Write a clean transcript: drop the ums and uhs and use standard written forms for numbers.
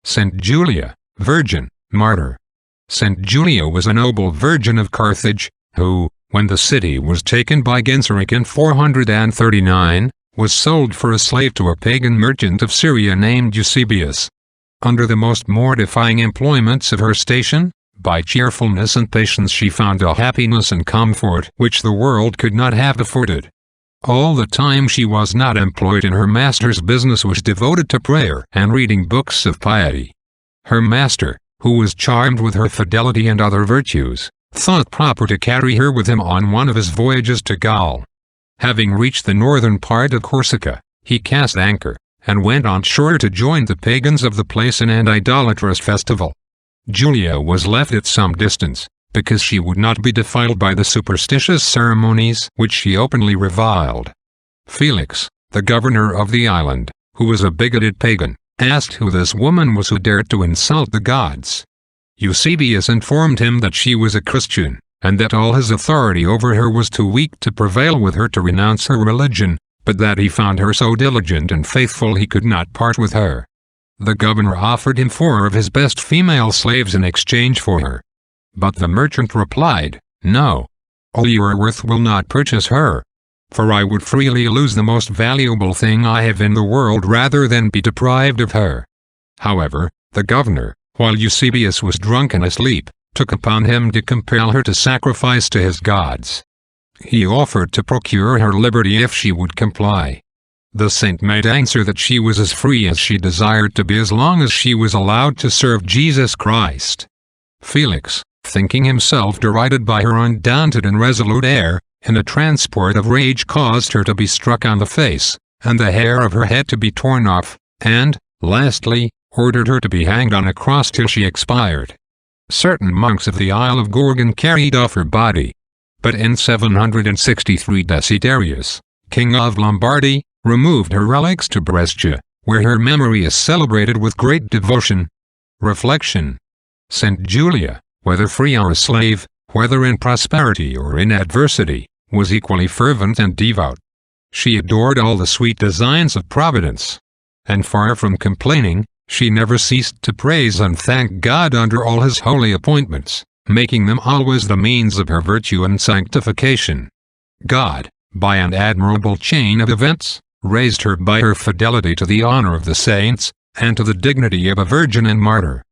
Saint Julia, Virgin, Martyr. Saint Julia was a noble virgin of Carthage, who, when the city was taken by Genseric in 439, was sold for a slave to a pagan merchant of Syria named Eusebius. Under the most mortifying employments of her station, by cheerfulness and patience she found a happiness and comfort which the world could not have afforded. All the time she was not employed in her master's business was devoted to prayer and reading books of piety. Her master, who was charmed with her fidelity and other virtues, thought proper to carry her with him on one of his voyages to Gaul. Having reached the northern part of Corsica, he cast anchor, and went on shore to join the pagans of the place in an idolatrous festival. Julia was left at some distance, because she would not be defiled by the superstitious ceremonies which she openly reviled. Felix, the governor of the island, who was a bigoted pagan, asked who this woman was who dared to insult the gods. Eusebius informed him that she was a Christian, and that all his authority over her was too weak to prevail with her to renounce her religion, but that he found her so diligent and faithful he could not part with her. The governor offered him 4 of his best female slaves in exchange for her. But the merchant replied, "No. All you are worth will not purchase her. For I would freely lose the most valuable thing I have in the world rather than be deprived of her." However, the governor, while Eusebius was drunk and asleep, took upon him to compel her to sacrifice to his gods. He offered to procure her liberty if she would comply. The saint made answer that she was as free as she desired to be as long as she was allowed to serve Jesus Christ. Felix, thinking himself derided by her undaunted and resolute air, in a transport of rage caused her to be struck on the face, and the hair of her head to be torn off, and, lastly, ordered her to be hanged on a cross till she expired. Certain monks of the Isle of Gorgon carried off her body. But in 763 Desiderius, king of Lombardy, removed her relics to Brescia, where her memory is celebrated with great devotion. Reflection. Saint Julia, whether free or a slave, whether in prosperity or in adversity, was equally fervent and devout. She adored all the sweet designs of Providence. And far from complaining, she never ceased to praise and thank God under all his holy appointments, making them always the means of her virtue and sanctification. God, by an admirable chain of events, raised her by her fidelity to the honor of the saints, and to the dignity of a virgin and martyr.